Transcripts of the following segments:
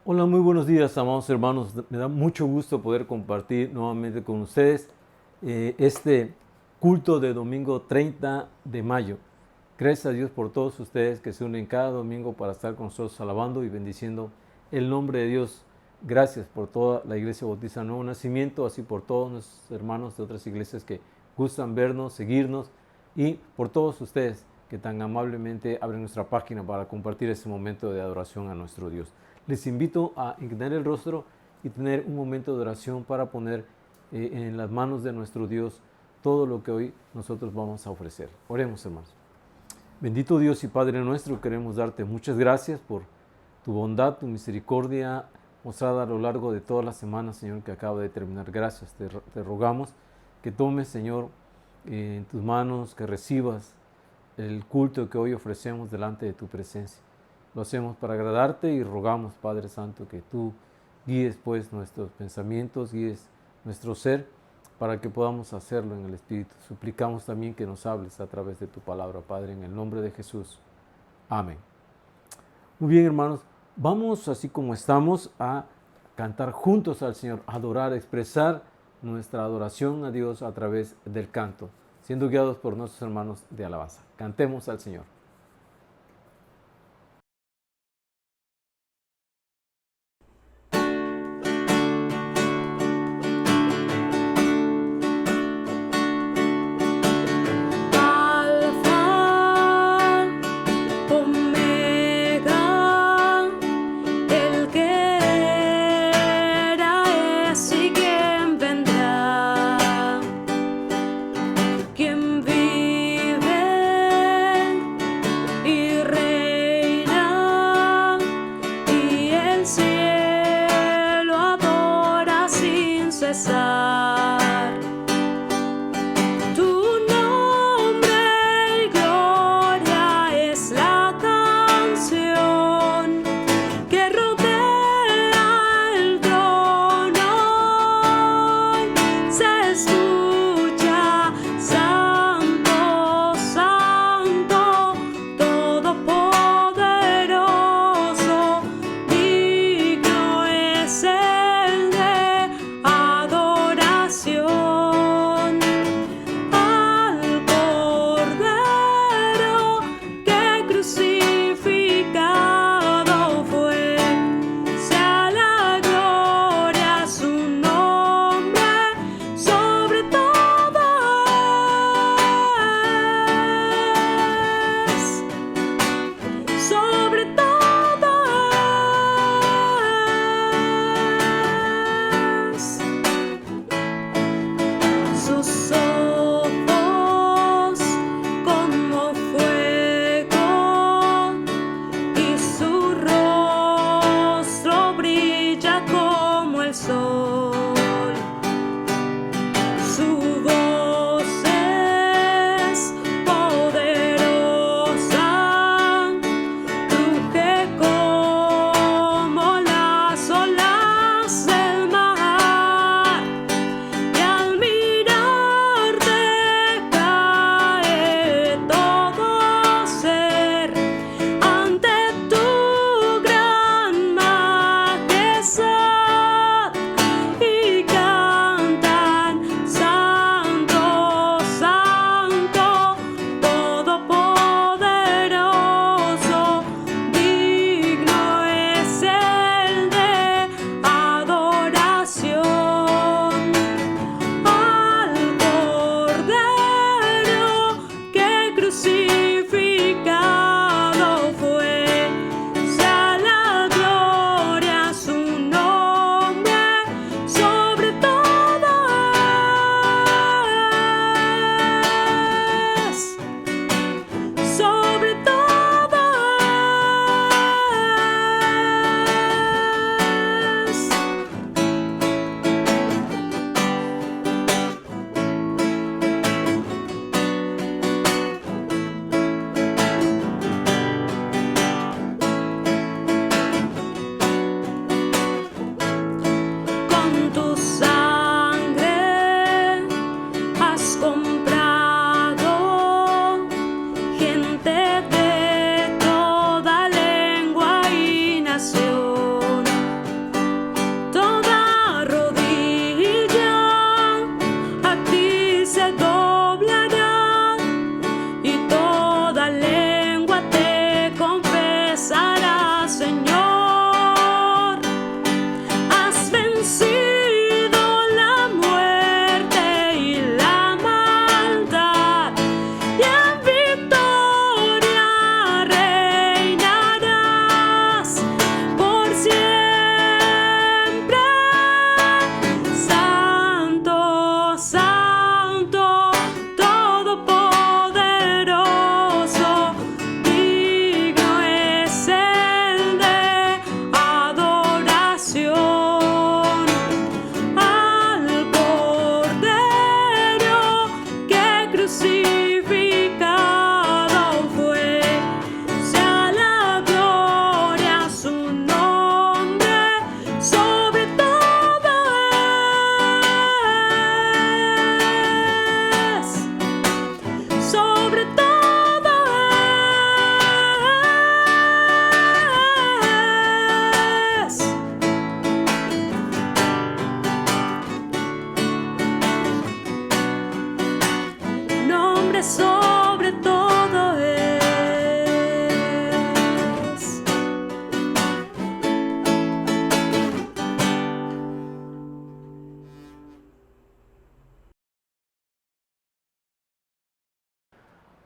Hola, muy buenos días, amados hermanos. Me da mucho gusto poder compartir nuevamente con ustedes este culto de domingo 30 de mayo. Gracias a Dios por todos ustedes que se unen cada domingo para estar con nosotros alabando y bendiciendo el nombre de Dios. Gracias por toda la Iglesia Bautista Nuevo Nacimiento, así por todos nuestros hermanos de otras iglesias que gustan vernos, seguirnos, y por todos ustedes que tan amablemente abren nuestra página para compartir este momento de adoración a nuestro Dios. Les invito a inclinar el rostro y tener un momento de oración para poner en las manos de nuestro Dios todo lo que hoy nosotros vamos a ofrecer. Oremos, hermanos. Bendito Dios y Padre nuestro, queremos darte muchas gracias por tu bondad, tu misericordia mostrada a lo largo de toda la semana, Señor, que acaba de terminar. Gracias, te rogamos que tomes, Señor, en tus manos, que recibas el culto que hoy ofrecemos delante de tu presencia. Lo hacemos para agradarte y rogamos, Padre Santo, que tú guíes pues nuestros pensamientos, guíes nuestro ser, para que podamos hacerlo en el Espíritu. Suplicamos también que nos hables a través de tu palabra, Padre, en el nombre de Jesús. Amén. Muy bien, hermanos, vamos así como estamos a cantar juntos al Señor, a adorar, a expresar nuestra adoración a Dios a través del canto, siendo guiados por nuestros hermanos de alabanza. Cantemos al Señor. Quien vive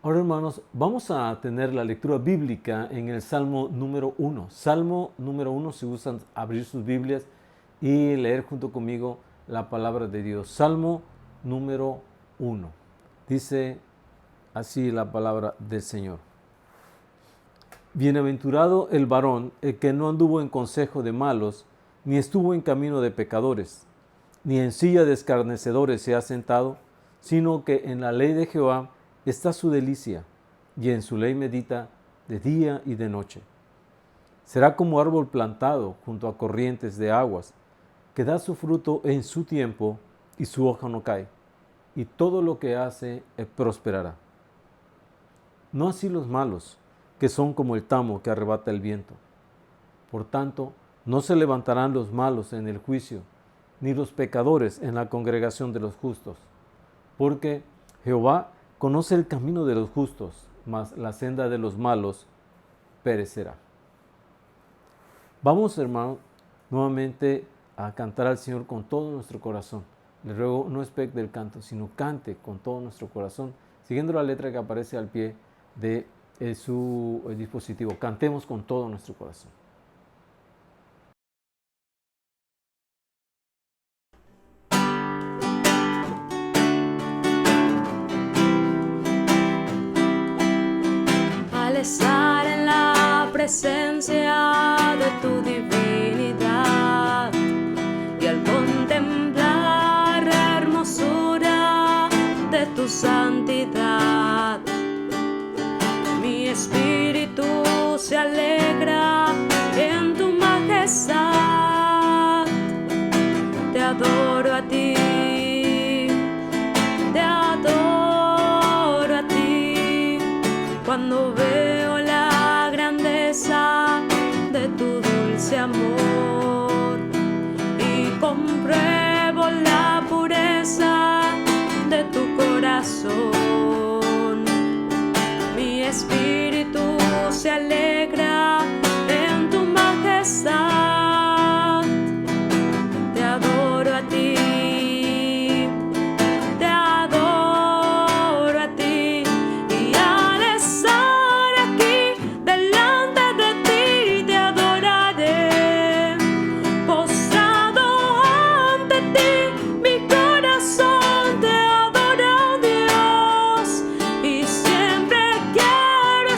Ahora, hermanos, vamos a tener la lectura bíblica en el Salmo número 1. Salmo número 1, si gustan abrir sus Biblias y leer junto conmigo la palabra de Dios. Salmo número 1. Dice así la palabra del Señor. Bienaventurado el varón, el que no anduvo en consejo de malos, ni estuvo en camino de pecadores, ni en silla de escarnecedores se ha sentado, sino que en la ley de Jehová está su delicia, y en su ley medita de día y de noche. Será como árbol plantado junto a corrientes de aguas, que da su fruto en su tiempo, y su hoja no cae, y todo lo que hace prosperará. No así los malos, que son como el tamo que arrebata el viento. Por tanto, no se levantarán los malos en el juicio, ni los pecadores en la congregación de los justos, porque Jehová conoce el camino de los justos, mas la senda de los malos perecerá. Vamos, hermano, nuevamente a cantar al Señor con todo nuestro corazón. Le ruego, no expecte el canto, sino cante con todo nuestro corazón, siguiendo la letra que aparece al pie de su dispositivo. Cantemos con todo nuestro corazón. Al estar en la presencia de tu divinidad y al contemplar la hermosura de tu santidad, mi espíritu se alegra en tu majestad. Te adoro a ti, te adoro a ti, cuando veo la grandeza de tu dulce amor y compruebo la pureza de tu corazón. Mi espíritu se alegra en tu majestad. Te adoro a ti, te adoro a ti, y al estar aquí delante de ti te adoraré. Postrado ante ti, mi corazón te adora, oh Dios, y siempre quiero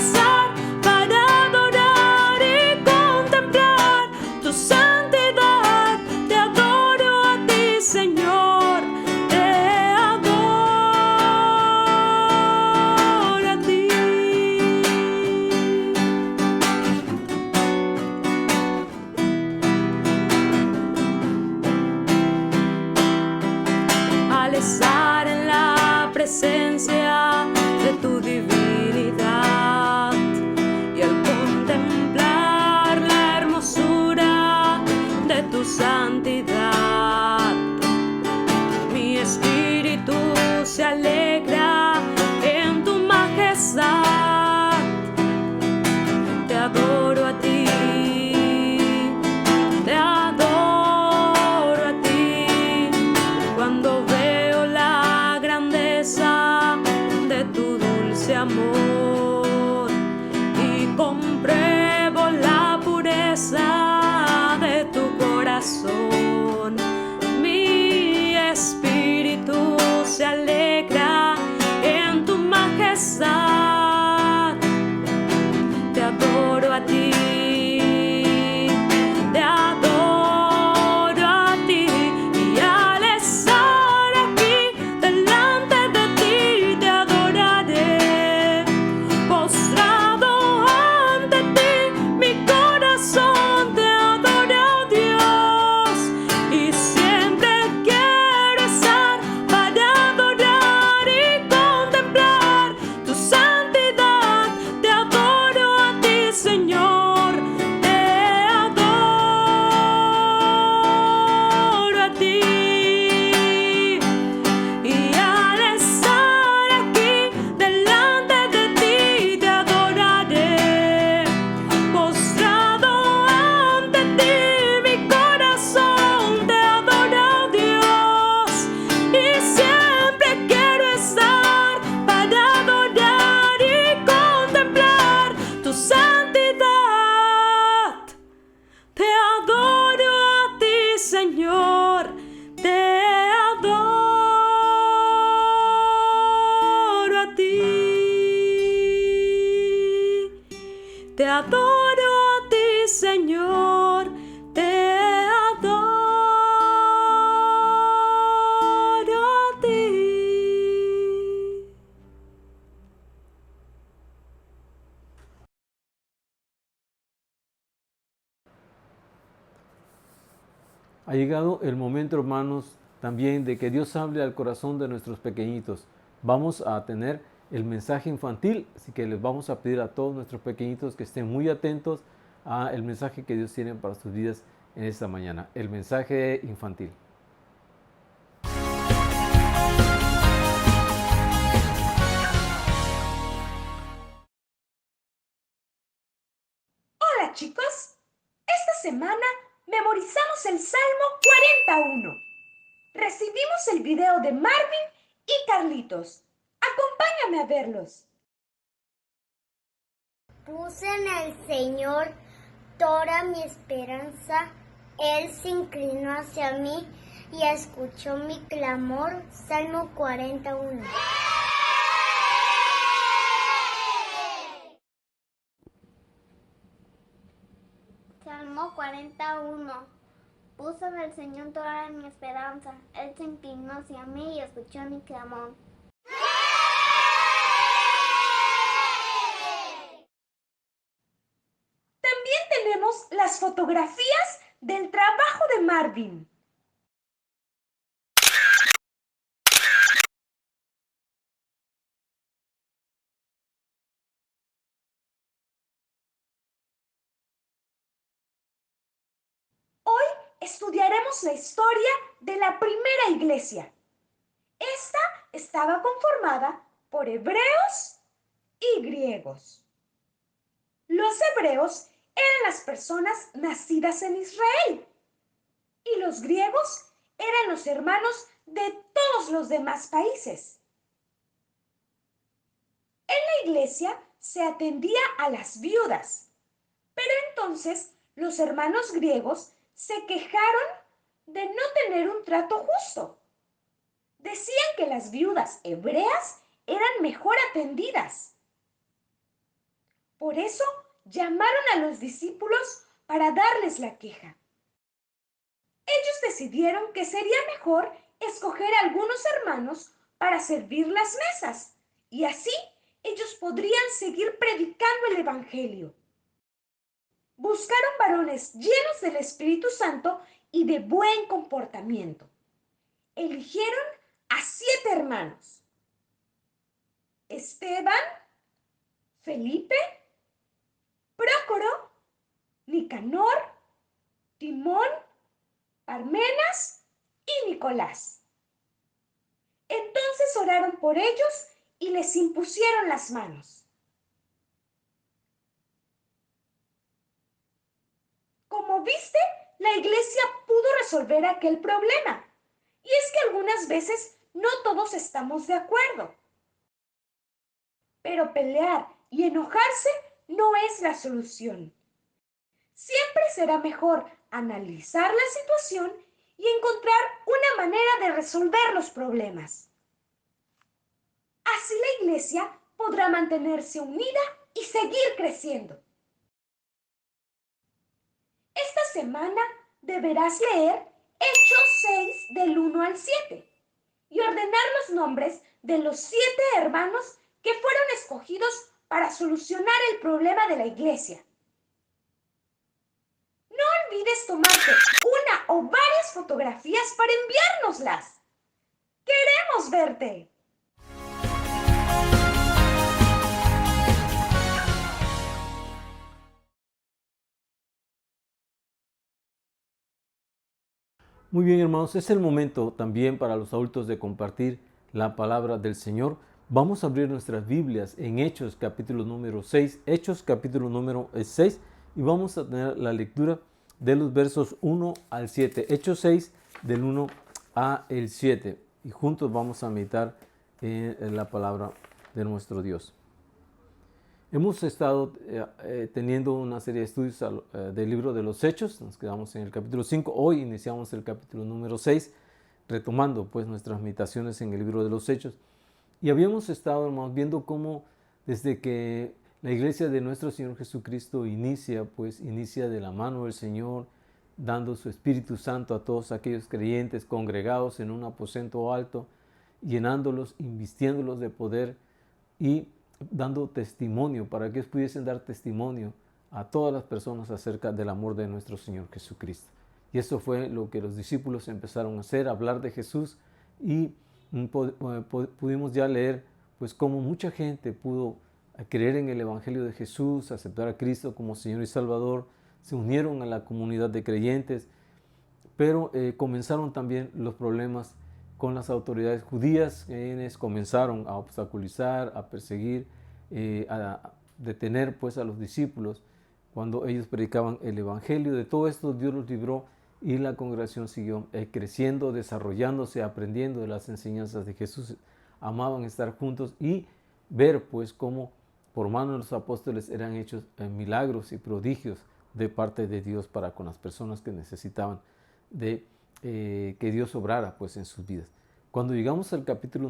Te adoro a ti, Señor, te adoro a ti. Ha llegado el momento, hermanos, también de que Dios hable al corazón de nuestros pequeñitos. Vamos a tener el mensaje infantil, así que les vamos a pedir a todos nuestros pequeñitos que estén muy atentos al mensaje que Dios tiene para sus vidas en esta mañana, el mensaje infantil. Hola chicos, esta semana memorizamos el Salmo 41. Recibimos el video de Marvin y Carlitos. Acompáñame a verlos. Puse en el Señor toda mi esperanza. Él se inclinó hacia mí y escuchó mi clamor. Salmo 41. Salmo 41. Puse en el Señor toda mi esperanza. Él se inclinó hacia mí y escuchó mi clamor. También tenemos las fotografías del trabajo de Marvin. Hoy estudiaremos la historia de la primera iglesia. Esta estaba conformada por hebreos y griegos. Los hebreos eran las personas nacidas en Israel y los griegos eran los hermanos de todos los demás países. En la iglesia se atendía a las viudas, pero entonces los hermanos griegos se quejaron de no tener un trato justo. Decían que las viudas hebreas eran mejor atendidas. Por eso llamaron a los discípulos para darles la queja. Ellos decidieron que sería mejor escoger a algunos hermanos para servir las mesas, y así ellos podrían seguir predicando el Evangelio. Buscaron varones llenos del Espíritu Santo y de buen comportamiento. Eligieron a 7 hermanos: Esteban, Felipe, Prócoro, Nicanor, Timón, Parmenas y Nicolás. Entonces oraron por ellos y les impusieron las manos. Como viste, la iglesia pudo resolver aquel problema. Y es que algunas veces no todos estamos de acuerdo. Pero pelear y enojarse no es la solución. Siempre será mejor analizar la situación y encontrar una manera de resolver los problemas. Así la iglesia podrá mantenerse unida y seguir creciendo. Esta semana deberás leer Hechos 6 del 1 al 7 y ordenar los nombres de los 7 hermanos que fueron escogidos para solucionar el problema de la iglesia. No olvides tomarte una o varias fotografías para enviárnoslas. ¡Queremos verte! Muy bien, hermanos, es el momento también para los adultos de compartir la palabra del Señor. Vamos a abrir nuestras Biblias en Hechos capítulo número 6, Hechos capítulo número 6, y vamos a tener la lectura de los versos 1 al 7, Hechos 6 del 1 al 7, y juntos vamos a meditar en la palabra de nuestro Dios. Hemos estado teniendo una serie de estudios del libro de los Hechos. Nos quedamos en el capítulo 5. Hoy iniciamos el capítulo número 6, retomando pues nuestras meditaciones en el libro de los Hechos. Y habíamos estado, hermanos, viendo cómo desde que La iglesia de nuestro Señor Jesucristo inicia de la mano del Señor, dando su Espíritu Santo a todos aquellos creyentes congregados en un aposento alto, llenándolos, invistiéndolos de poder y dando testimonio para que ellos pudiesen dar testimonio a todas las personas acerca del amor de nuestro Señor Jesucristo. Y eso fue lo que los discípulos empezaron a hacer, hablar de Jesús, y pudimos ya leer pues cómo mucha gente pudo creer en el Evangelio de Jesús, aceptar a Cristo como Señor y Salvador, se unieron a la comunidad de creyentes, pero comenzaron también los problemas con las autoridades judías, quienes comenzaron a obstaculizar, a perseguir, a detener pues a los discípulos cuando ellos predicaban el Evangelio. De todo esto Dios los libró y la congregación siguió creciendo, desarrollándose, aprendiendo de las enseñanzas de Jesús. Amaban estar juntos y ver pues cómo por mano de los apóstoles eran hechos milagros y prodigios de parte de Dios para con las personas que necesitaban de que Dios obrara pues en sus vidas. Cuando llegamos al capítulo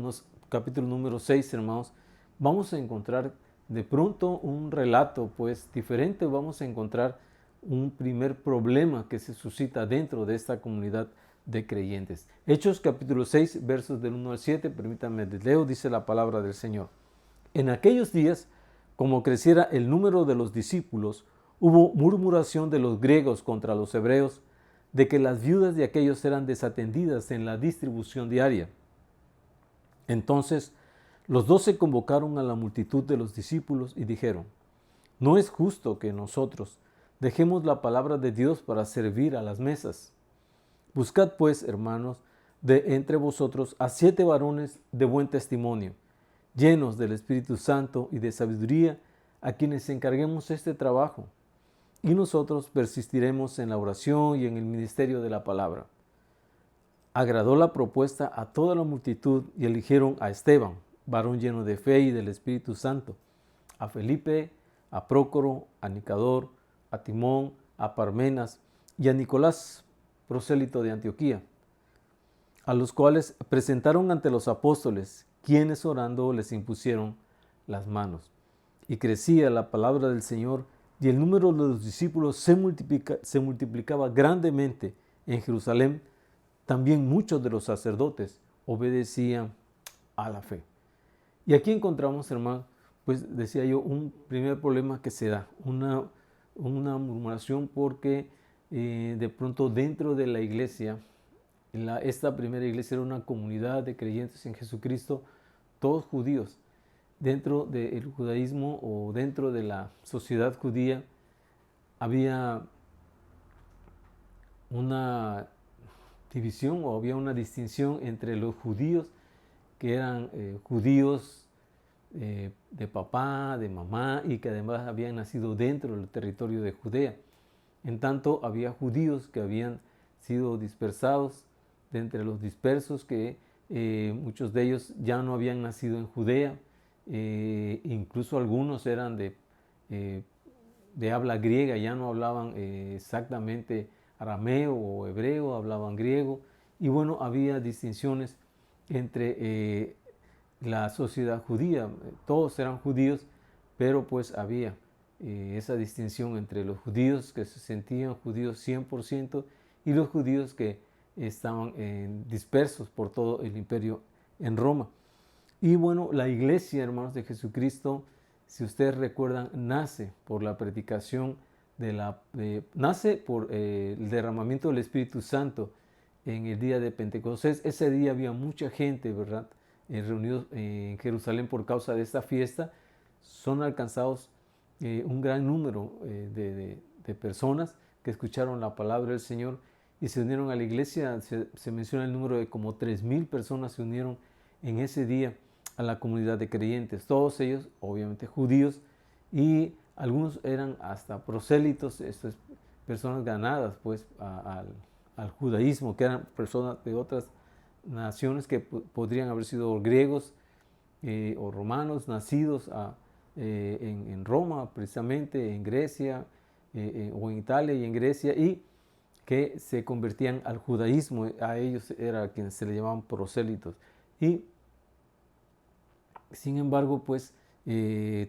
número 6, hermanos, vamos a encontrar de pronto un relato pues diferente. Vamos a encontrar un primer problema que se suscita dentro de esta comunidad de creyentes. Hechos capítulo 6, versos del 1 al 7, permítanme les leo, dice la palabra del Señor. En aquellos días, como creciera el número de los discípulos, hubo murmuración de los griegos contra los hebreos, de que las viudas de aquellos eran desatendidas en la distribución diaria. Entonces los 12 convocaron a la multitud de los discípulos y dijeron: no es justo que nosotros dejemos la palabra de Dios para servir a las mesas. Buscad pues, hermanos, de entre vosotros a 7 varones de buen testimonio, llenos del Espíritu Santo y de sabiduría, a quienes encarguemos este trabajo, y nosotros persistiremos en la oración y en el ministerio de la palabra. Agradó la propuesta a toda la multitud y eligieron a Esteban, varón lleno de fe y del Espíritu Santo, a Felipe, a Prócoro, a Nicador, a Timón, a Parmenas y a Nicolás, prosélito de Antioquía, a los cuales presentaron ante los apóstoles, quienes orando les impusieron las manos. Y crecía la palabra del Señor, y el número de los discípulos se multiplicaba grandemente en Jerusalén. También muchos de los sacerdotes obedecían a la fe. Y aquí encontramos, hermanos, pues decía yo, un primer problema que se da, una murmuración porque de pronto dentro de la iglesia, esta primera iglesia era una comunidad de creyentes en Jesucristo, todos judíos. Dentro del judaísmo o dentro de la sociedad judía había una división o había una distinción entre los judíos que eran judíos de papá, de mamá y que además habían nacido dentro del territorio de Judea. En tanto había judíos que habían sido dispersados de entre los dispersos, que muchos de ellos ya no habían nacido en Judea. Incluso algunos eran de habla griega, ya no hablaban exactamente arameo o hebreo, hablaban griego. Y bueno, había distinciones entre la sociedad judía. Todos eran judíos, pero pues había esa distinción entre los judíos que se sentían judíos 100% y los judíos que estaban dispersos por todo el imperio en Roma. Y bueno, la iglesia, hermanos de Jesucristo, si ustedes recuerdan, nace por la predicación nace por el derramamiento del Espíritu Santo en el día de Pentecostés. Ese día había mucha gente, ¿verdad?, reunidos en Jerusalén por causa de esta fiesta. Son alcanzados un gran número de personas que escucharon la palabra del Señor y se unieron a la iglesia. Se menciona el número de como 3,000 personas se unieron en ese día a la comunidad de creyentes, todos ellos obviamente judíos, y algunos eran hasta prosélitos, estas personas ganadas pues al judaísmo, que eran personas de otras naciones que podrían haber sido griegos o romanos, nacidos en Roma, precisamente en Grecia o en Italia y en Grecia, y que se convertían al judaísmo. A ellos era a quienes se le llamaban prosélitos. Y sin embargo, pues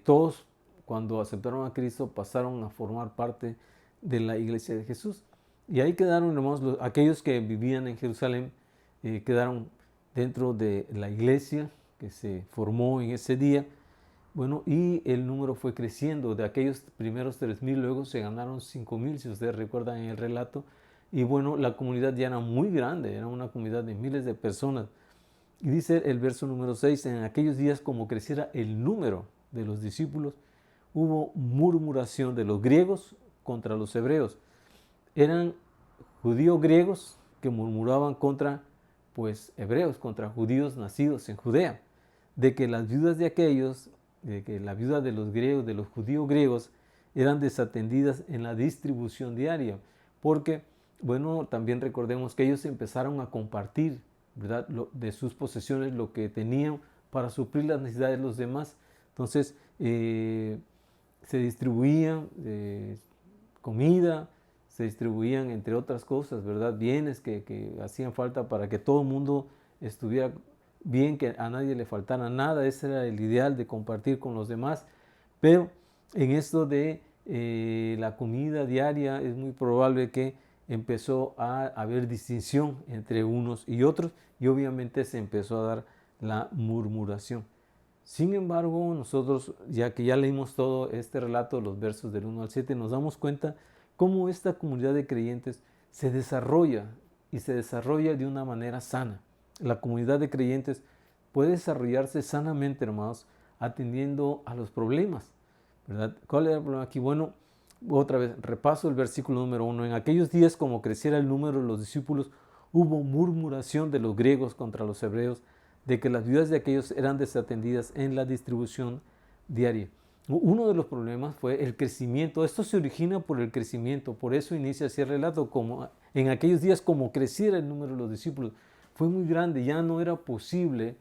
todos cuando aceptaron a Cristo, pasaron a formar parte de la iglesia de Jesús. Y ahí quedaron, hermanos, aquellos que vivían en Jerusalén, quedaron dentro de la iglesia que se formó en ese día. Bueno, y el número fue creciendo. De aquellos primeros 3,000, luego se ganaron 5,000, si ustedes recuerdan en el relato. Y bueno, la comunidad ya era muy grande, era una comunidad de miles de personas. Y dice el verso número 6, en aquellos días como creciera el número de los discípulos, hubo murmuración de los griegos contra los hebreos. Eran judíos griegos que murmuraban contra hebreos, contra judíos nacidos en Judea, de que las viudas de aquellos, de que la viuda de los griegos, de los judíos griegos, eran desatendidas en la distribución diaria, porque, bueno, también recordemos que ellos empezaron a compartir, ¿verdad?, de sus posesiones, lo que tenían para suplir las necesidades de los demás. Entonces, se distribuían comida, se distribuían, entre otras cosas, ¿verdad?, bienes que hacían falta para que todo el mundo estuviera bien, que a nadie le faltara nada. Ese era el ideal, de compartir con los demás. Pero en esto de la comida diaria, es muy probable que empezó a haber distinción entre unos y otros, y obviamente se empezó a dar la murmuración. Sin embargo, nosotros, ya que ya leímos todo este relato, los versos del 1 al 7, nos damos cuenta cómo esta comunidad de creyentes se desarrolla, y se desarrolla de una manera sana. La comunidad de creyentes puede desarrollarse sanamente, hermanos, atendiendo a los problemas, ¿verdad? ¿Cuál era el problema aquí? Bueno, otra vez, repaso el versículo número 1. En aquellos días, como creciera el número de los discípulos, hubo murmuración de los griegos contra los hebreos, de que las viudas de aquellos eran desatendidas en la distribución diaria. Uno de los problemas fue el crecimiento. Esto se origina por el crecimiento. Por eso inicia así el relato, como en aquellos días, como creciera el número de los discípulos. Fue muy grande, ya no era posible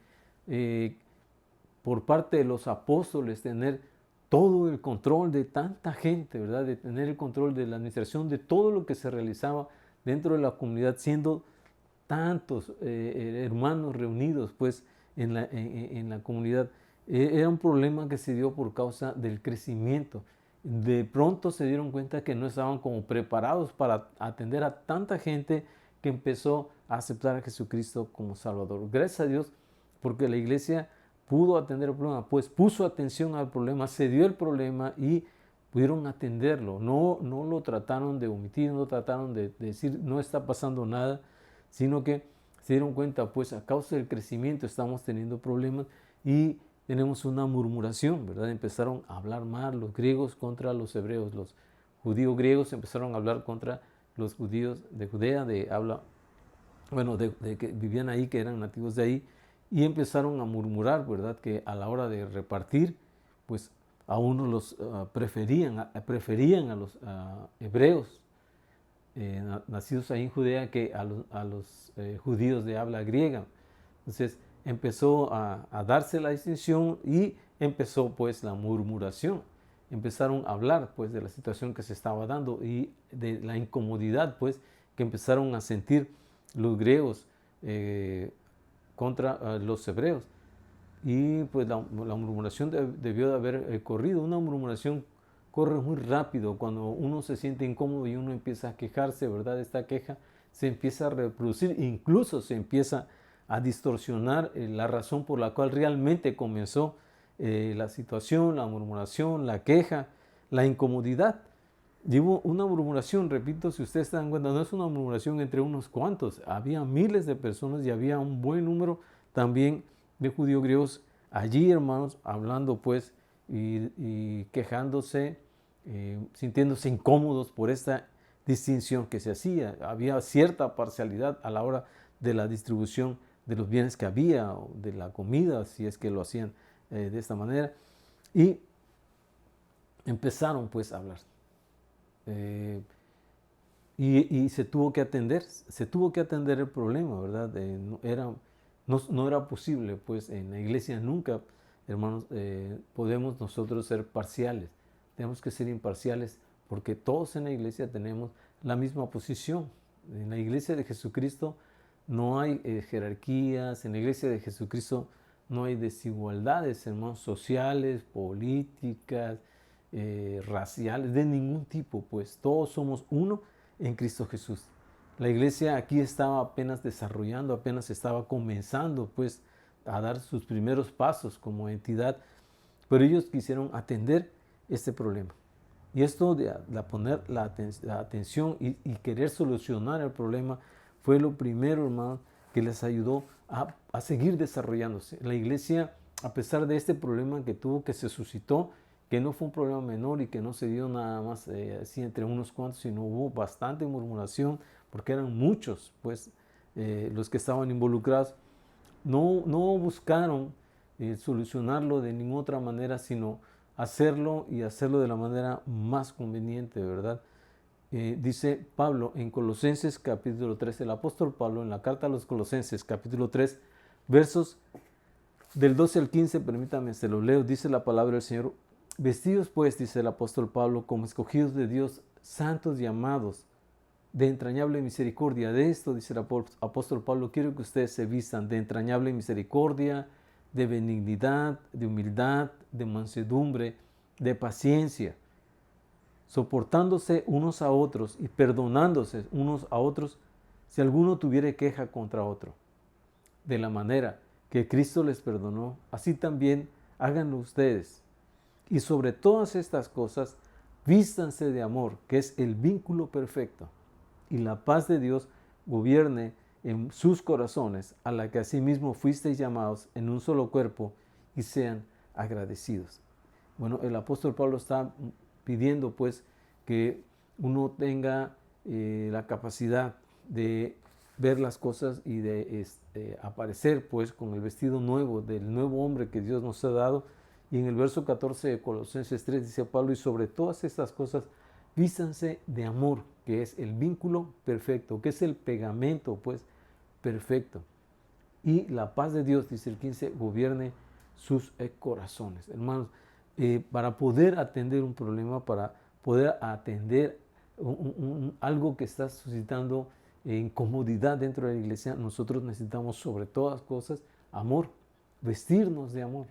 por parte de los apóstoles tener todo el control de tanta gente, ¿verdad?, de tener el control de la administración de todo lo que se realizaba dentro de la comunidad, siendo tantos hermanos reunidos pues en la comunidad. Era un problema que se dio por causa del crecimiento. De pronto se dieron cuenta que no estaban como preparados para atender a tanta gente, que empezó a aceptar a Jesucristo como Salvador. Gracias a Dios, porque la iglesia pudo atender el problema, pues puso atención al problema, se dio el problema y pudieron atenderlo. No lo trataron de omitir, no trataron de decir no está pasando nada, sino que se dieron cuenta, pues a causa del crecimiento estamos teniendo problemas y tenemos una murmuración, ¿verdad? Empezaron a hablar mal los griegos contra los hebreos. Los judíos griegos empezaron a hablar contra los judíos de Judea, de que vivían ahí, que eran nativos de ahí, y empezaron a murmurar, ¿verdad?, que a la hora de repartir, pues a unos los preferían a los hebreos nacidos ahí en Judea, que a los judíos de habla griega. Entonces empezó a darse la distinción y empezó pues la murmuración. Empezaron a hablar pues de la situación que se estaba dando y de la incomodidad pues que empezaron a sentir los griegos contra los hebreos. Y pues la murmuración debió de haber corrido. Una murmuración corre muy rápido cuando uno se siente incómodo y uno empieza a quejarse, ¿verdad? Esta queja se empieza a reproducir, incluso se empieza a distorsionar la razón por la cual realmente comenzó la situación, la murmuración, la queja, la incomodidad. Digo, una murmuración, repito, si ustedes se dan cuenta, no es una murmuración entre unos cuantos. Había miles de personas y había un buen número también de judíos griegos allí, hermanos, hablando pues y quejándose, sintiéndose incómodos por esta distinción que se hacía. Había cierta parcialidad a la hora de la distribución de los bienes que había, o de la comida, si es que lo hacían de esta manera. Y empezaron pues a hablar. Y se tuvo que atender el problema, ¿verdad? No era posible, pues en la iglesia nunca, hermanos, podemos nosotros ser parciales. Tenemos que ser imparciales, porque todos en la iglesia tenemos la misma posición. En la iglesia de Jesucristo no hay jerarquías, en la iglesia de Jesucristo no hay desigualdades, hermanos, sociales, políticas, raciales, de ningún tipo, pues todos somos uno en Cristo Jesús. La iglesia aquí estaba apenas desarrollando, apenas estaba comenzando pues a dar sus primeros pasos como entidad, pero ellos quisieron atender este problema. Y esto de poner la atención y querer solucionar el problema fue lo primero, hermano, que les ayudó a seguir desarrollándose. La iglesia, a pesar de este problema que tuvo, que se suscitó, que no fue un problema menor y que no se dio nada más así entre unos cuantos, sino hubo bastante murmuración, porque eran muchos pues los que estaban involucrados, no buscaron solucionarlo de ninguna otra manera, sino hacerlo y hacerlo de la manera más conveniente, ¿verdad? Dice Pablo en Colosenses capítulo 3, el apóstol Pablo en la carta a los Colosenses capítulo 3, versos del 12 al 15, permítame, se lo leo, dice la palabra del Señor: vestidos pues, dice el apóstol Pablo, como escogidos de Dios, santos y amados, de entrañable misericordia. De esto, dice el apóstol Pablo, quiero que ustedes se vistan de entrañable misericordia, de benignidad, de humildad, de mansedumbre, de paciencia, soportándose unos a otros y perdonándose unos a otros si alguno tuviere queja contra otro. De la manera que Cristo les perdonó, así también háganlo ustedes. Y sobre todas estas cosas, vístanse de amor, que es el vínculo perfecto, y la paz de Dios gobierne en sus corazones, a la que asimismo fuisteis llamados en un solo cuerpo, y sean agradecidos. Bueno, el apóstol Pablo está pidiendo pues que uno tenga la capacidad de ver las cosas y de aparecer pues con el vestido nuevo del nuevo hombre que Dios nos ha dado. Y en el verso 14 de Colosenses 3 dice Pablo: y sobre todas estas cosas vístanse de amor, que es el vínculo perfecto, que es el pegamento pues perfecto, y la paz de Dios, dice el 15, gobierne sus corazones. Hermanos, para poder atender un problema, para poder atender algo que está suscitando incomodidad dentro de la iglesia, nosotros necesitamos sobre todas cosas amor, vestirnos de amor.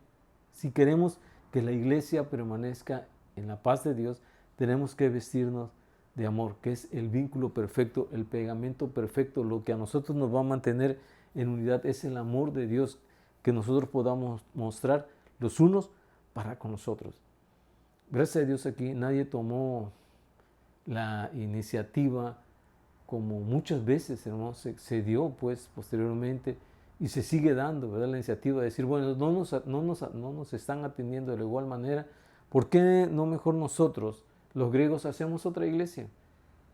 Si queremos que la iglesia permanezca en la paz de Dios, tenemos que vestirnos de amor, que es el vínculo perfecto, el pegamento perfecto. Lo que a nosotros nos va a mantener en unidad es el amor de Dios, que nosotros podamos mostrar los unos para con nosotros. Gracias a Dios aquí nadie tomó la iniciativa, como muchas veces, hermanos, se dio pues posteriormente y se sigue dando, ¿verdad? La iniciativa de decir, bueno, no nos están atendiendo de igual manera, ¿por qué no mejor nosotros, los griegos, hacemos otra iglesia?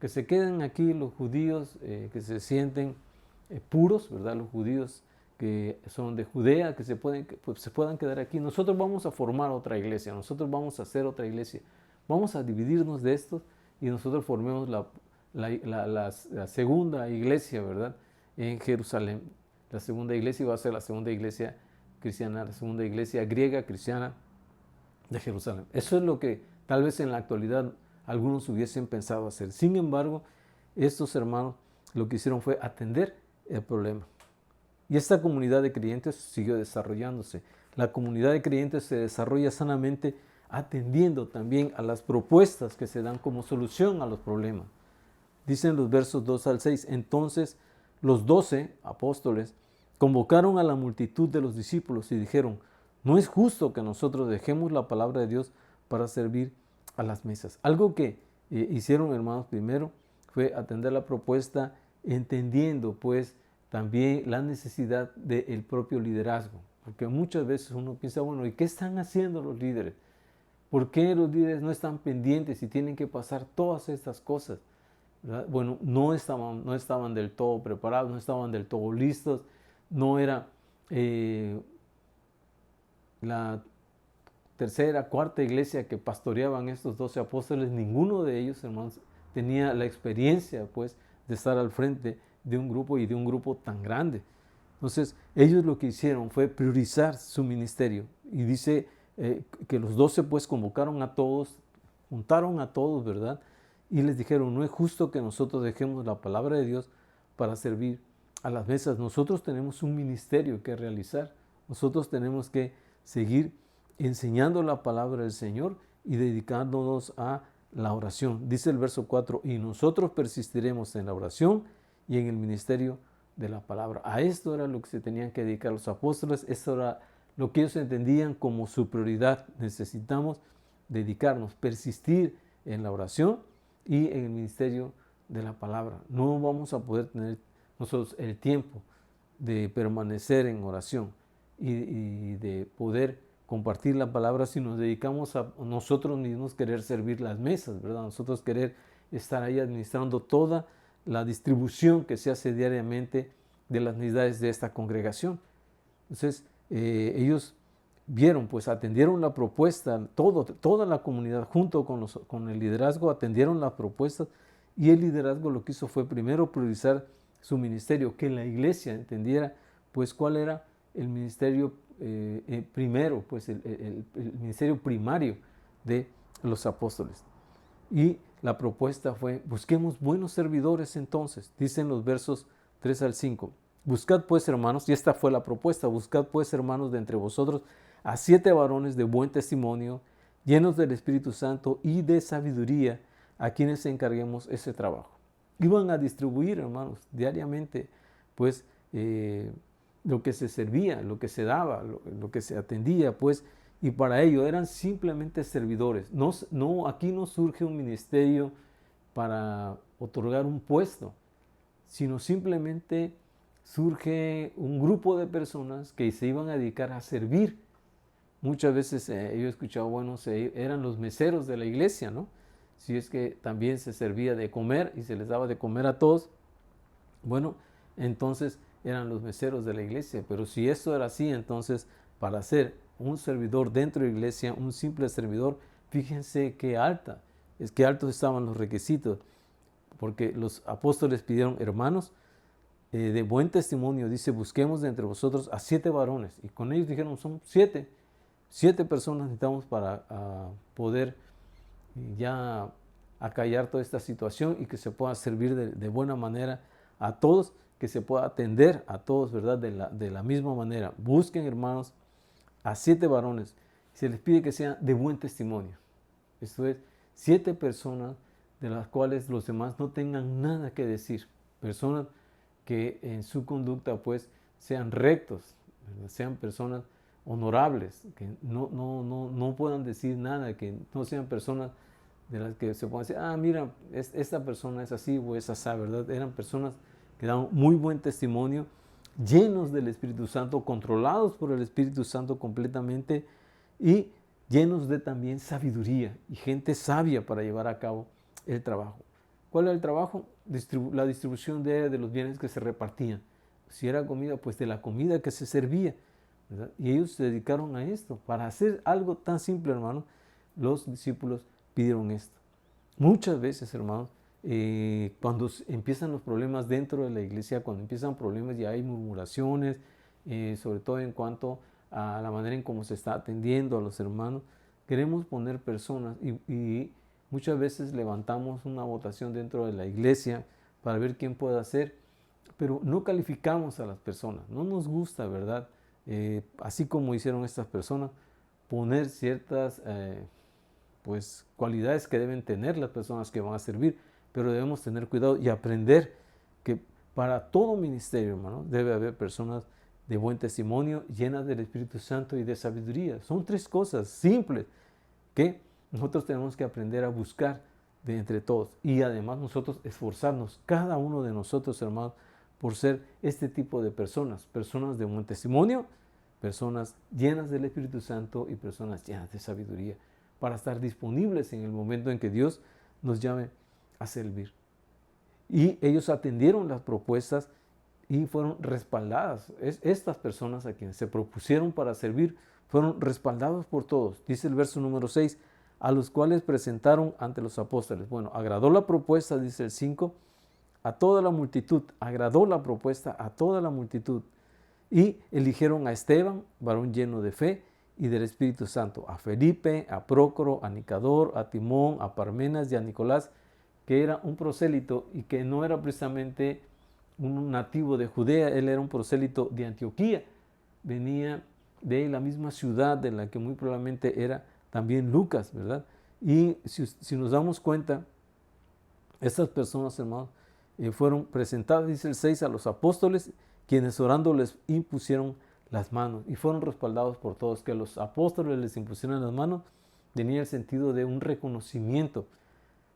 Que se queden aquí los judíos que se sienten puros, ¿verdad? Los judíos que son de Judea, que se puedan quedar aquí. Nosotros vamos a formar otra iglesia, nosotros vamos a hacer otra iglesia. Vamos a dividirnos de estos y nosotros formemos la segunda iglesia, ¿verdad? En Jerusalén. La segunda iglesia va a ser la segunda iglesia cristiana, la segunda iglesia griega cristiana de Jerusalén. Eso es lo que tal vez en la actualidad algunos hubiesen pensado hacer. Sin embargo, estos hermanos lo que hicieron fue atender el problema. Y esta comunidad de creyentes siguió desarrollándose. La comunidad de creyentes se desarrolla sanamente atendiendo también a las propuestas que se dan como solución a los problemas. Dicen los versos 2 al 6, entonces los 12 apóstoles convocaron a la multitud de los discípulos y dijeron, no es justo que nosotros dejemos la palabra de Dios para servir a las mesas. Algo que hicieron, hermanos, primero fue atender la propuesta, entendiendo pues también la necesidad del propio liderazgo. Porque muchas veces uno piensa, bueno, ¿y qué están haciendo los líderes? ¿Por qué los líderes no están pendientes y tienen que pasar todas estas cosas? ¿Verdad? Bueno, no estaban del todo preparados, no estaban del todo listos, no era la tercera, cuarta iglesia que pastoreaban estos 12 apóstoles. Ninguno de ellos, hermanos, tenía la experiencia pues de estar al frente de un grupo y de un grupo tan grande. Entonces ellos lo que hicieron fue priorizar su ministerio, y dice que los 12 pues convocaron a todos, juntaron a todos, ¿verdad? Y les dijeron, no es justo que nosotros dejemos la palabra de Dios para servir a las mesas. Nosotros tenemos un ministerio que realizar, nosotros tenemos que seguir enseñando la palabra del Señor y dedicándonos a la oración. Dice el verso 4, y nosotros persistiremos en la oración y en el ministerio de la palabra. A esto era lo que se tenían que dedicar los apóstoles, esto era lo que ellos entendían como su prioridad. Necesitamos dedicarnos, persistir en la oración y en el ministerio de la palabra. No vamos a poder tener nosotros el tiempo de permanecer en oración y de poder compartir la palabra si nos dedicamos a nosotros mismos querer servir las mesas, ¿verdad? Nosotros querer estar ahí administrando toda la distribución que se hace diariamente de las necesidades de esta congregación. Entonces, ellos vieron, pues atendieron la propuesta, toda la comunidad junto con el liderazgo atendieron las propuestas, y el liderazgo lo que hizo fue primero priorizar su ministerio, que la iglesia entendiera pues cuál era el ministerio primero, pues el ministerio primario de los apóstoles. Y la propuesta fue: busquemos buenos servidores entonces, dicen los versos 3 al 5. Buscad pues, hermanos, y esta fue la propuesta: buscad pues, hermanos, de entre vosotros a 7 varones de buen testimonio, llenos del Espíritu Santo y de sabiduría, a quienes encarguemos ese trabajo. Iban a distribuir, hermanos, diariamente, pues, lo que se servía, lo que se daba, lo que se atendía, pues, y para ello eran simplemente servidores. Aquí no surge un ministerio para otorgar un puesto, sino simplemente surge un grupo de personas que se iban a dedicar a servir. Muchas veces yo he escuchado, bueno, eran los meseros de la iglesia, ¿no? Si es que también se servía de comer y se les daba de comer a todos, bueno, entonces eran los meseros de la iglesia. Pero si esto era así, entonces para ser un servidor dentro de la iglesia, un simple servidor, fíjense qué altos estaban los requisitos, porque los apóstoles pidieron hermanos de buen testimonio. Dice: busquemos de entre vosotros a 7 varones, y con ellos dijeron: son 7 personas necesitamos para poder ya acallar toda esta situación y que se pueda servir de buena manera a todos, que se pueda atender a todos, ¿verdad? De la misma manera. Busquen, hermanos, a 7 varones. Se les pide que sean de buen testimonio. Esto es, 7 personas de las cuales los demás no tengan nada que decir. Personas que en su conducta pues sean rectos, ¿verdad? Sean personas honorables, que no puedan decir nada, que no sean personas de las que se puedan decir: ah, mira, esta persona es así o es así, ¿verdad? Eran personas que daban muy buen testimonio, llenos del Espíritu Santo, controlados por el Espíritu Santo completamente, y llenos de también sabiduría, y gente sabia para llevar a cabo el trabajo. ¿Cuál era el trabajo? La distribución de los bienes que se repartían. Si era comida, pues de la comida que se servía, ¿verdad? Y ellos se dedicaron a esto. Para hacer algo tan simple, hermanos, los discípulos pidieron esto. Muchas veces, hermanos, cuando empiezan los problemas dentro de la iglesia, cuando empiezan problemas, ya hay murmuraciones, sobre todo en cuanto a la manera en cómo se está atendiendo a los hermanos. Queremos poner personas y muchas veces levantamos una votación dentro de la iglesia para ver quién puede hacer, pero no calificamos a las personas. No nos gusta, ¿verdad? Así como hicieron estas personas, poner ciertas pues cualidades que deben tener las personas que van a servir, pero debemos tener cuidado y aprender que para todo ministerio, hermano, debe haber personas de buen testimonio, llenas del Espíritu Santo y de sabiduría. Son 3 cosas simples que nosotros tenemos que aprender a buscar de entre todos, y además nosotros esforzarnos, cada uno de nosotros, hermanos, por ser este tipo de personas de buen testimonio, personas llenas del Espíritu Santo y personas llenas de sabiduría, para estar disponibles en el momento en que Dios nos llame a servir. Y ellos atendieron las propuestas y fueron respaldadas. Estas personas a quienes se propusieron para servir fueron respaldados por todos. Dice el verso número 6, a los cuales presentaron ante los apóstoles. Bueno, agradó la propuesta, dice el 5, a toda la multitud. Agradó la propuesta a toda la multitud. Y eligieron a Esteban, varón lleno de fe y del Espíritu Santo, a Felipe, a Prócoro, a Nicador, a Timón, a Parmenas y a Nicolás, que era un prosélito y que no era precisamente un nativo de Judea. Él era un prosélito de Antioquía, venía de la misma ciudad de la que muy probablemente era también Lucas, ¿verdad? Y si nos damos cuenta, estas personas, hermanos, fueron presentadas, dice el 6, a los apóstoles, quienes orando les impusieron las manos y fueron respaldados por todos. Que los apóstoles les impusieran las manos tenía el sentido de un reconocimiento,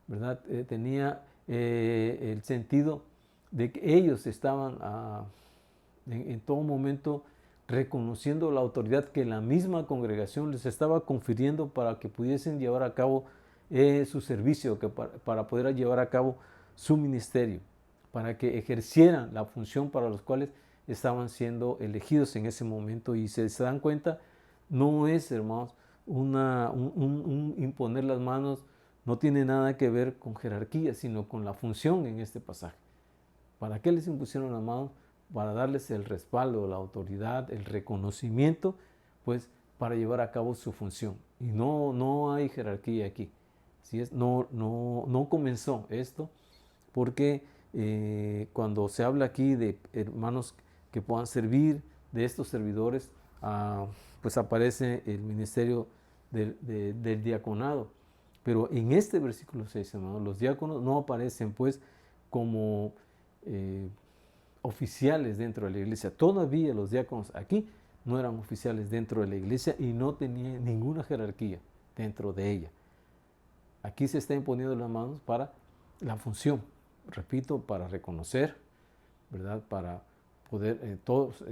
¿verdad? Tenía el sentido de que ellos estaban en todo momento reconociendo la autoridad que la misma congregación les estaba confiriendo para que pudiesen llevar a cabo su servicio, para poder llevar a cabo su ministerio, para que ejercieran la función para los cuales estaban siendo elegidos en ese momento. Y se dan cuenta, no es, hermanos, un imponer las manos, no tiene nada que ver con jerarquía, sino con la función en este pasaje. ¿Para qué les impusieron las manos? Para darles el respaldo, la autoridad, el reconocimiento, pues para llevar a cabo su función. Y no hay jerarquía aquí. ¿Sí es? No comenzó esto porque cuando se habla aquí de hermanos que puedan servir, de estos servidores, pues aparece el ministerio del diaconado. Pero en este versículo 6, hermanos, los diáconos no aparecen pues como oficiales dentro de la iglesia. Todavía los diáconos aquí no eran oficiales dentro de la iglesia y no tenían ninguna jerarquía dentro de ella. Aquí se está imponiendo las manos para la función, repito, para reconocer, ¿verdad? Para poder todos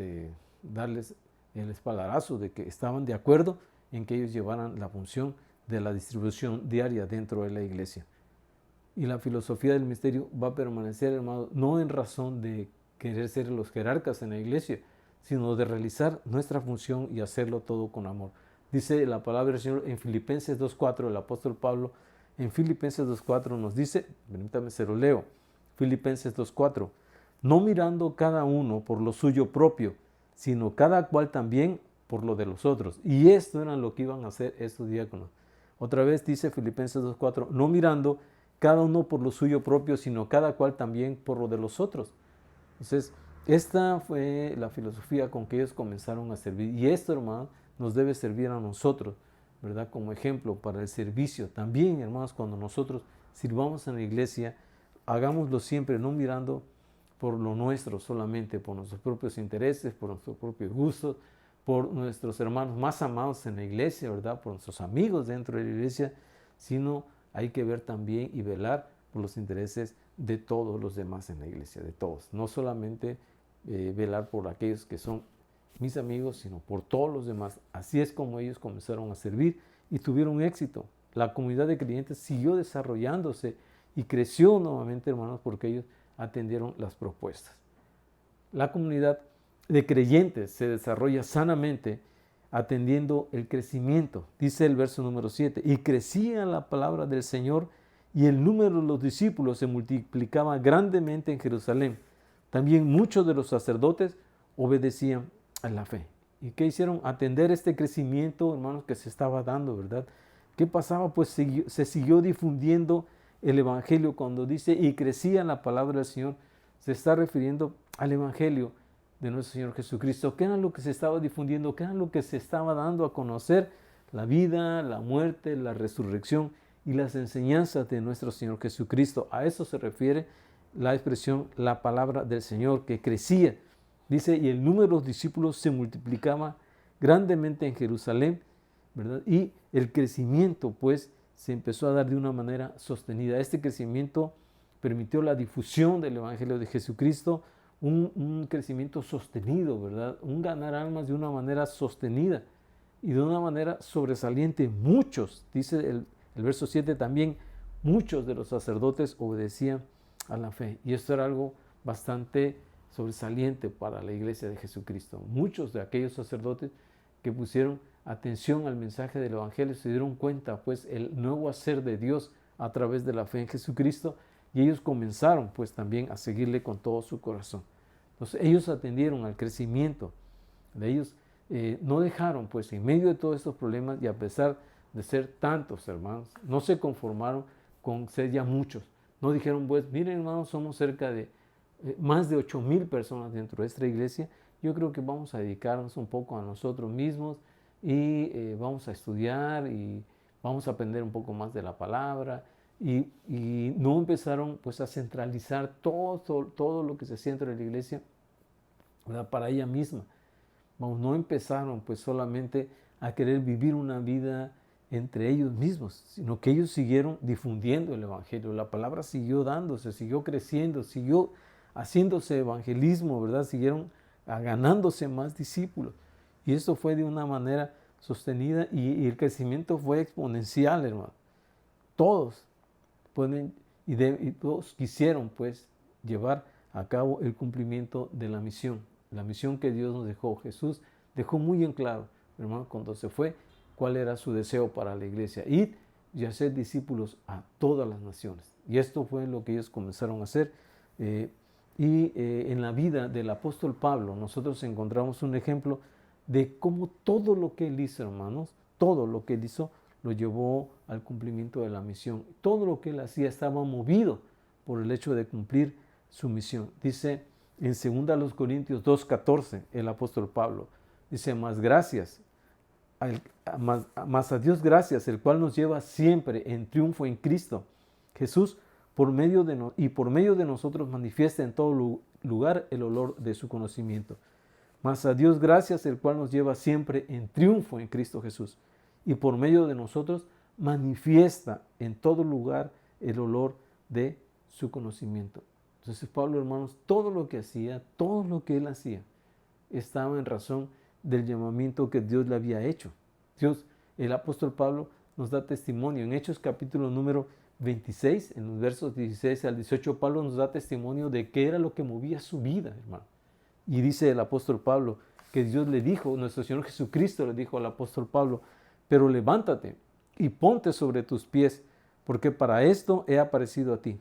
darles el espaldarazo de que estaban de acuerdo en que ellos llevaran la función de la distribución diaria dentro de la iglesia. Y la filosofía del misterio va a permanecer, hermano, no en razón de querer ser los jerarcas en la iglesia, sino de realizar nuestra función y hacerlo todo con amor. Dice la palabra del Señor en Filipenses 2.4, el apóstol Pablo en Filipenses 2.4 nos dice, permítame se lo leo, Filipenses 2.4, no mirando cada uno por lo suyo propio, sino cada cual también por lo de los otros. Y esto era lo que iban a hacer estos diáconos. Otra vez dice Filipenses 2.4, no mirando cada uno por lo suyo propio, sino cada cual también por lo de los otros. Entonces, esta fue la filosofía con que ellos comenzaron a servir. Y esto, hermanos, nos debe servir a nosotros, ¿verdad? Como ejemplo para el servicio. También, hermanos, cuando nosotros sirvamos en la iglesia, hagámoslo siempre, no mirando por lo nuestro solamente, por nuestros propios intereses, por nuestros propios gustos, por nuestros hermanos más amados en la iglesia, ¿verdad? Por nuestros amigos dentro de la iglesia, sino hay que ver también y velar por los intereses de todos los demás en la iglesia, de todos. No solamente velar por aquellos que son mis amigos, sino por todos los demás. Así es como ellos comenzaron a servir y tuvieron éxito. La comunidad de creyentes siguió desarrollándose y creció nuevamente, hermanos, porque ellos atendieron las propuestas. La comunidad de creyentes se desarrolla sanamente atendiendo el crecimiento. Dice el verso número 7, y crecía la palabra del Señor y el número de los discípulos se multiplicaba grandemente en Jerusalén. También muchos de los sacerdotes obedecían a la fe. ¿Y qué hicieron? Atender este crecimiento, hermanos, que se estaba dando, ¿verdad? ¿Qué pasaba? Pues se siguió difundiendo el evangelio. Cuando dice y crecía la palabra del Señor, se está refiriendo al evangelio de nuestro Señor Jesucristo. ¿Qué era lo que se estaba difundiendo? ¿Qué era lo que se estaba dando a conocer? La vida, la muerte, la resurrección y las enseñanzas de nuestro Señor Jesucristo. A eso se refiere la expresión la palabra del Señor, que crecía. Dice, y el número de los discípulos se multiplicaba grandemente en Jerusalén, ¿verdad? Y el crecimiento, pues, se empezó a dar de una manera sostenida. Este crecimiento permitió la difusión del Evangelio de Jesucristo, un crecimiento sostenido, ¿verdad? Un ganar almas de una manera sostenida y de una manera sobresaliente. Muchos, dice el verso 7 también, muchos de los sacerdotes obedecían a la fe. Y esto era algo bastante sobresaliente para la iglesia de Jesucristo. Muchos de aquellos sacerdotes que pusieron atención al mensaje del Evangelio se dieron cuenta, pues, el nuevo hacer de Dios a través de la fe en Jesucristo, y ellos comenzaron, pues, también a seguirle con todo su corazón. Entonces, ellos atendieron al crecimiento de ellos, no dejaron, pues, en medio de todos estos problemas, y a pesar de ser tantos hermanos, no se conformaron con ser ya muchos. No dijeron, pues, miren, hermanos, somos cerca de más de 8,000 personas dentro de esta iglesia. Yo creo que vamos a dedicarnos un poco a nosotros mismos y vamos a estudiar y vamos a aprender un poco más de la palabra. Y no empezaron pues a centralizar todo lo que se hacía dentro de la iglesia, ¿verdad?, para ella misma. Vamos, no empezaron pues solamente a querer vivir una vida entre ellos mismos, sino que ellos siguieron difundiendo el evangelio. La palabra siguió dándose, siguió creciendo, siguió haciéndose evangelismo, ¿verdad? Siguieron ganándose más discípulos. Y esto fue de una manera sostenida y el crecimiento fue exponencial, hermano. Todos pueden y todos quisieron pues llevar a cabo el cumplimiento de la misión que Dios nos dejó. Jesús dejó muy en claro, hermano, cuando se fue, cuál era su deseo para la iglesia: ir y hacer discípulos a todas las naciones. Y esto fue lo que ellos comenzaron a hacer. En la vida del apóstol Pablo nosotros encontramos un ejemplo de cómo todo lo que él hizo, hermanos, todo lo que él hizo lo llevó al cumplimiento de la misión. Todo lo que él hacía estaba movido por el hecho de cumplir su misión. Dice en 2 Corintios 2:14 el apóstol Pablo, dice: más a Dios gracias, el cual nos lleva siempre en triunfo en Cristo Jesús, por medio de nosotros manifiesta en todo lugar el olor de su conocimiento. Mas a Dios gracias, el cual nos lleva siempre en triunfo en Cristo Jesús, y por medio de nosotros manifiesta en todo lugar el olor de su conocimiento. Entonces Pablo, hermanos, todo lo que hacía, todo lo que él hacía, estaba en razón del llamamiento que Dios le había hecho. El apóstol Pablo nos da testimonio en Hechos capítulo número 26, en los versos 16 al 18, Pablo nos da testimonio de qué era lo que movía su vida, hermano. Y dice el apóstol Pablo que Dios le dijo, nuestro Señor Jesucristo le dijo al apóstol Pablo: pero levántate y ponte sobre tus pies, porque para esto he aparecido a ti,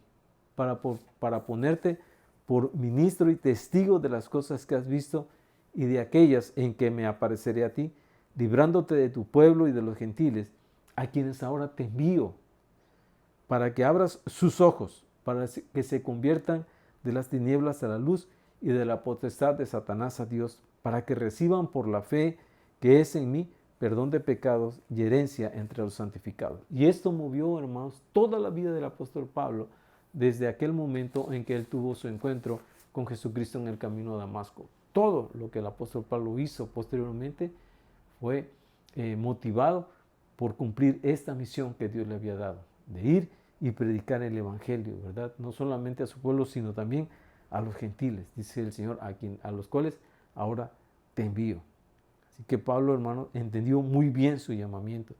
para ponerte por ministro y testigo de las cosas que has visto y de aquellas en que me apareceré a ti, librándote de tu pueblo y de los gentiles, a quienes ahora te envío, para que abras sus ojos, para que se conviertan de las tinieblas a la luz y de la potestad de Satanás a Dios, para que reciban por la fe que es en mí perdón de pecados y herencia entre los santificados. Y esto movió, hermanos, toda la vida del apóstol Pablo desde aquel momento en que él tuvo su encuentro con Jesucristo en el camino a Damasco. Todo lo que el apóstol Pablo hizo posteriormente fue motivado por cumplir esta misión que Dios le había dado, de ir y predicar el evangelio, ¿verdad? No solamente a su pueblo, sino también a los gentiles, dice el Señor, a los cuales ahora te envío. Así que Pablo, hermano, entendió muy bien su llamamiento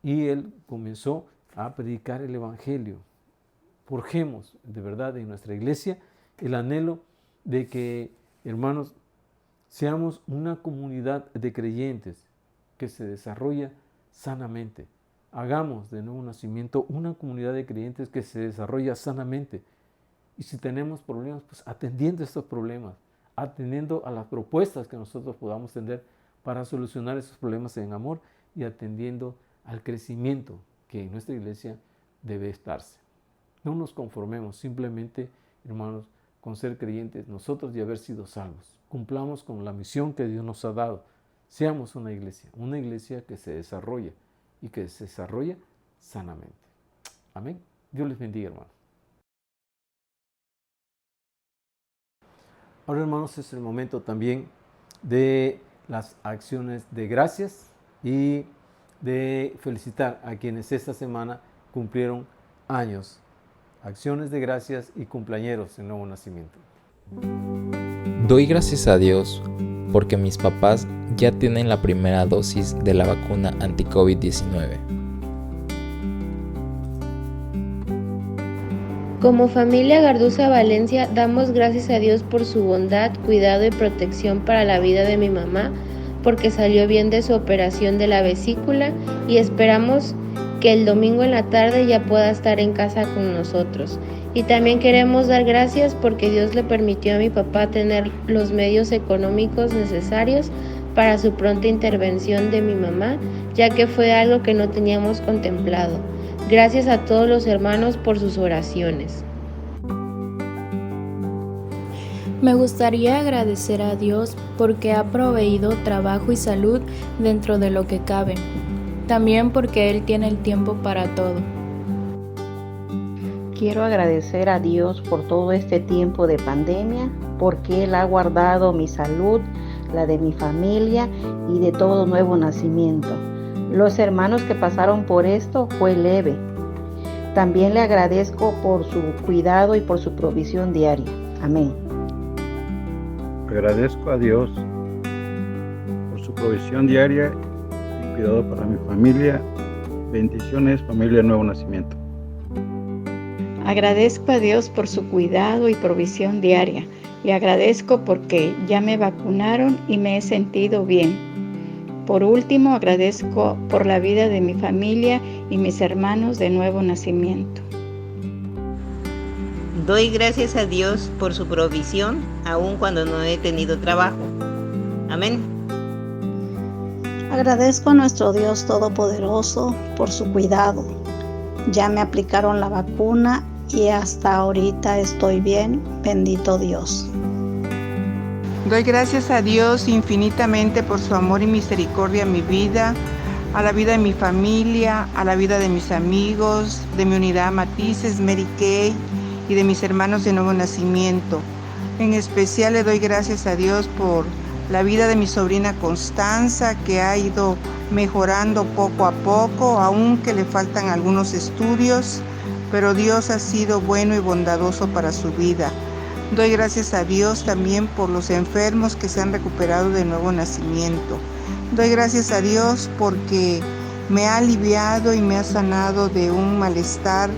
y él comenzó a predicar el evangelio. Forjemos de verdad en nuestra iglesia el anhelo de que, hermanos, seamos una comunidad de creyentes que se desarrolla sanamente. Hagamos de nuevo nacimiento una comunidad de creyentes que se desarrolla sanamente. Y si tenemos problemas, pues atendiendo estos problemas, atendiendo a las propuestas que nosotros podamos tener para solucionar esos problemas en amor y atendiendo al crecimiento que en nuestra iglesia debe estarse. No nos conformemos simplemente, hermanos, con ser creyentes nosotros y haber sido salvos. Cumplamos con la misión que Dios nos ha dado. Seamos una iglesia que se desarrolla y que se desarrolla sanamente. Amén. Dios les bendiga, hermanos. Ahora, hermanos, es el momento también de las acciones de gracias y de felicitar a quienes esta semana cumplieron años. Acciones de gracias y cumpleañeros en nuevo nacimiento. Doy gracias a Dios porque mis papás ya tienen la primera dosis de la vacuna anti-COVID-19. Como familia Garduza Valencia, damos gracias a Dios por su bondad, cuidado y protección para la vida de mi mamá, porque salió bien de su operación de la vesícula y esperamos que el domingo en la tarde ya pueda estar en casa con nosotros. Y también queremos dar gracias porque Dios le permitió a mi papá tener los medios económicos necesarios para su pronta intervención de mi mamá, ya que fue algo que no teníamos contemplado. Gracias a todos los hermanos por sus oraciones. Me gustaría agradecer a Dios porque ha proveído trabajo y salud dentro de lo que cabe. también porque Él tiene el tiempo para todo. Quiero agradecer a Dios por todo este tiempo de pandemia, porque Él ha guardado mi salud, la de mi familia y de todo nuevo nacimiento. Los hermanos que pasaron por esto fue leve. También le agradezco por su cuidado y por su provisión diaria. Amén. Agradezco a Dios por su provisión diaria y cuidado para mi familia. Bendiciones, familia Nuevo Nacimiento. Agradezco a Dios por su cuidado y provisión diaria. Le agradezco porque ya me vacunaron y me he sentido bien. Por último, agradezco por la vida de mi familia y mis hermanos de Nuevo Nacimiento. Doy gracias a Dios por su provisión, aun cuando no he tenido trabajo. Amén. Agradezco a nuestro Dios Todopoderoso por su cuidado. Ya me aplicaron la vacuna y hasta ahorita estoy bien. Bendito Dios. Doy gracias a Dios infinitamente por su amor y misericordia en mi vida, a la vida de mi familia, a la vida de mis amigos, de mi unidad Matices, Mary Kay y de mis hermanos de Nuevo Nacimiento. En especial le doy gracias a Dios por la vida de mi sobrina Constanza, que ha ido mejorando poco a poco, aunque le faltan algunos estudios, pero Dios ha sido bueno y bondadoso para su vida. Doy gracias a Dios también por los enfermos que se han recuperado de Nuevo Nacimiento. Doy gracias a Dios porque me ha aliviado y me ha sanado de un malestar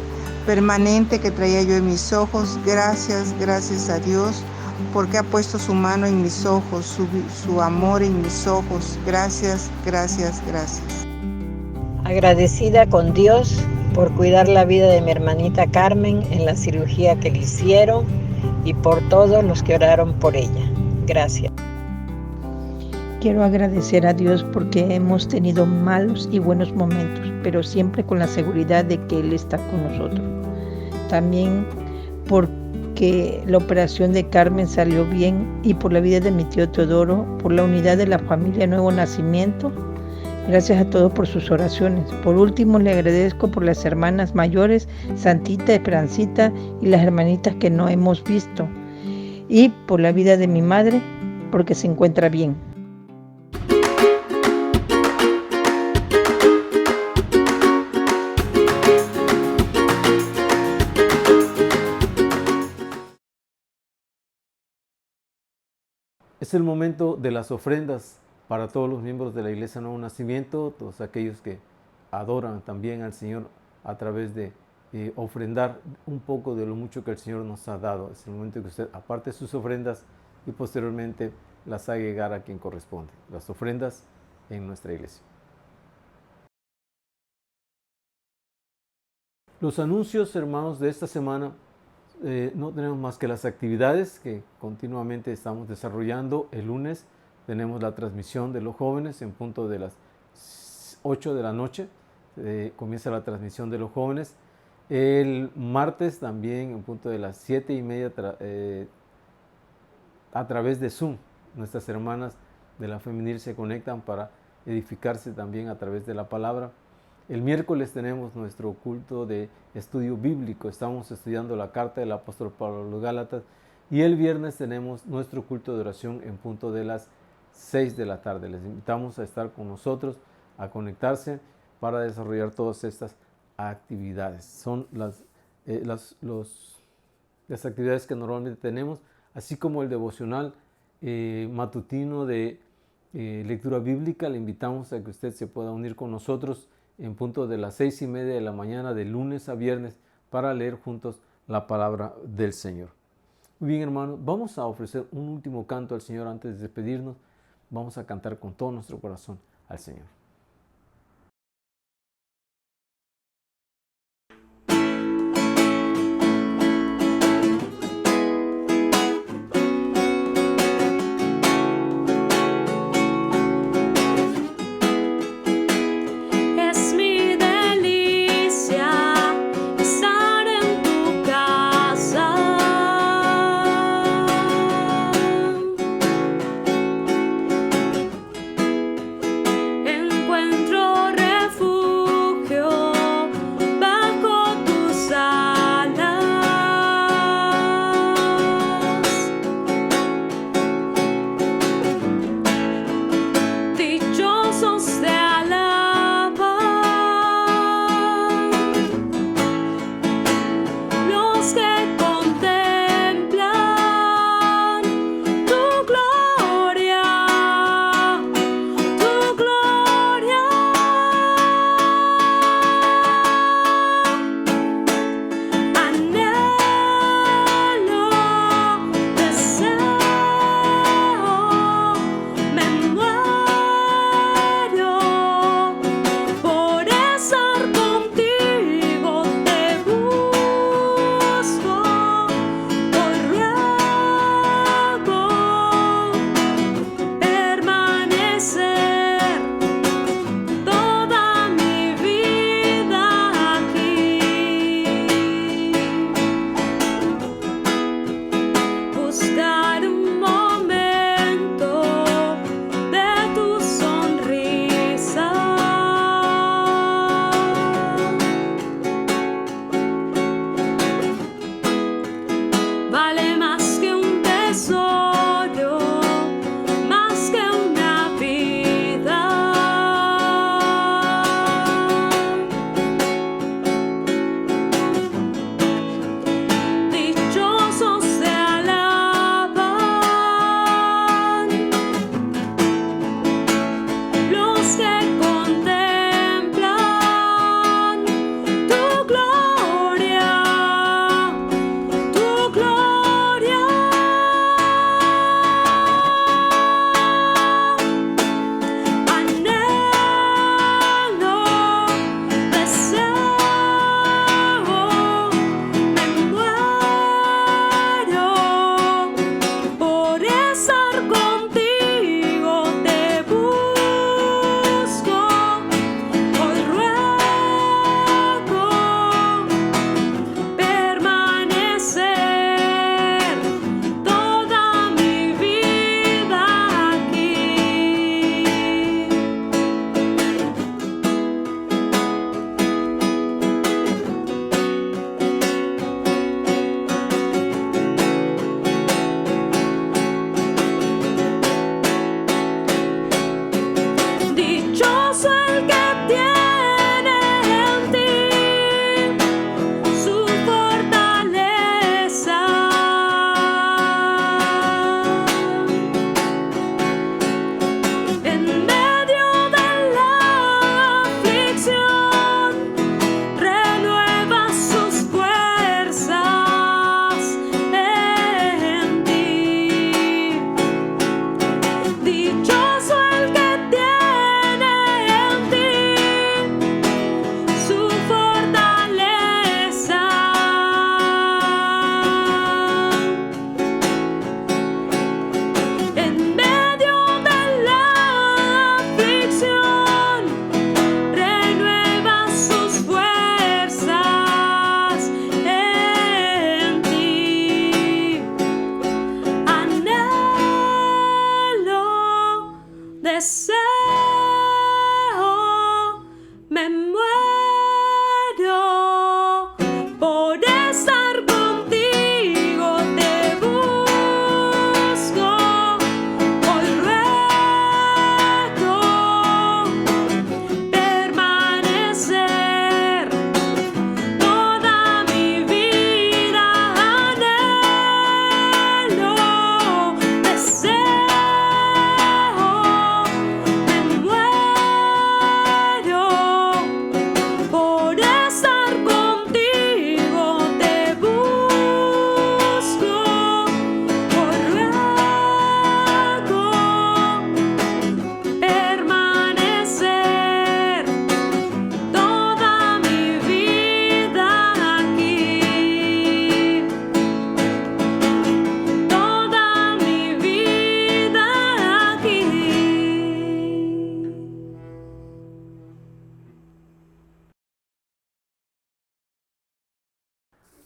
permanente que traía yo en mis ojos. Gracias a Dios porque ha puesto su mano en mis ojos, su amor en mis ojos. Gracias. Agradecida con Dios por cuidar la vida de mi hermanita Carmen en la cirugía que le hicieron y por todos los que oraron por ella. Gracias. Quiero agradecer a Dios porque hemos tenido malos y buenos momentos, pero siempre con la seguridad de que Él está con nosotros. También porque la operación de Carmen salió bien y por la vida de mi tío Teodoro, por la unidad de la familia Nuevo Nacimiento. Gracias a todos por sus oraciones. Por último, le agradezco por las hermanas mayores, Santita, Esperancita y las hermanitas que no hemos visto. Y por la vida de mi madre, porque se encuentra bien. Es el momento de las ofrendas para todos los miembros de la Iglesia Nuevo Nacimiento, todos aquellos que adoran también al Señor a través de ofrendar un poco de lo mucho que el Señor nos ha dado. Es el momento que usted aparte sus ofrendas y posteriormente las haga llegar a quien corresponde. Las ofrendas en nuestra iglesia. Los anuncios, hermanos, de esta semana, no tenemos más que las actividades que continuamente estamos desarrollando. El lunes tenemos la transmisión de los jóvenes en punto de las 8 de la noche. Comienza la transmisión de los jóvenes. El martes también en punto de las 7:30 a través de Zoom. Nuestras hermanas de la femenil se conectan para edificarse también a través de la palabra. El miércoles tenemos nuestro culto de estudio bíblico. Estamos estudiando la carta del apóstol Pablo a los Gálatas. Y el viernes tenemos nuestro culto de oración en punto de las 6 de la tarde. Les invitamos a estar con nosotros, a conectarse para desarrollar todas estas actividades. Son las actividades que normalmente tenemos, así como el devocional matutino de lectura bíblica. Le invitamos a que usted se pueda unir con nosotros en punto de las 6:30 de la mañana, de lunes a viernes, para leer juntos la palabra del Señor. Muy bien, hermanos, vamos a ofrecer un último canto al Señor antes de despedirnos. Vamos a cantar con todo nuestro corazón al Señor. En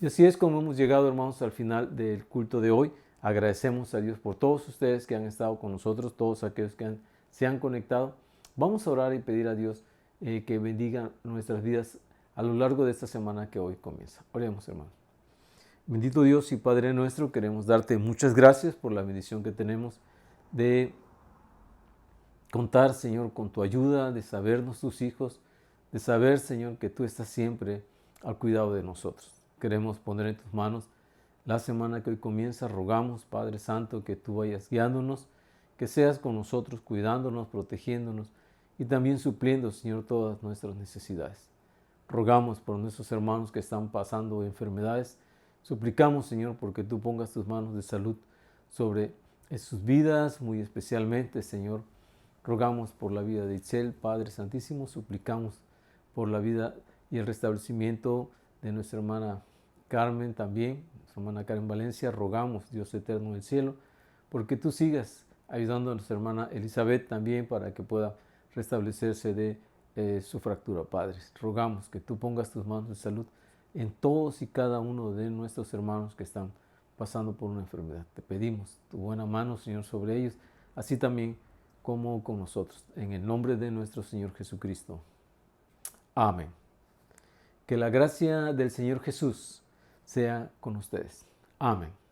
Y así es como hemos llegado, hermanos, al final del culto de hoy. Agradecemos a Dios por todos ustedes que han estado con nosotros, todos aquellos que se han conectado. Vamos a orar y pedir a Dios que bendiga nuestras vidas a lo largo de esta semana que hoy comienza. Oremos, hermanos. Bendito Dios y Padre nuestro, queremos darte muchas gracias por la bendición que tenemos de contar, Señor, con tu ayuda, de sabernos tus hijos, de saber, Señor, que tú estás siempre al cuidado de nosotros. Queremos poner en tus manos la semana que hoy comienza. Rogamos, Padre Santo, que tú vayas guiándonos, que seas con nosotros, cuidándonos, protegiéndonos y también supliendo, Señor, todas nuestras necesidades. Rogamos por nuestros hermanos que están pasando enfermedades. Suplicamos, Señor, porque tú pongas tus manos de salud sobre sus vidas, muy especialmente, Señor. Rogamos por la vida de Itzel, Padre Santísimo. Suplicamos por la vida y el restablecimiento de nuestra hermana Carmen también, nuestra hermana Karen Valencia. Rogamos, Dios eterno del cielo, porque tú sigas ayudando a nuestra hermana Elizabeth también para que pueda restablecerse de su fractura, Padre. Rogamos que tú pongas tus manos de salud en todos y cada uno de nuestros hermanos que están pasando por una enfermedad. Te pedimos tu buena mano, Señor, sobre ellos, así también como con nosotros. En el nombre de nuestro Señor Jesucristo. Amén. Que la gracia del Señor Jesús sea con ustedes. Amén.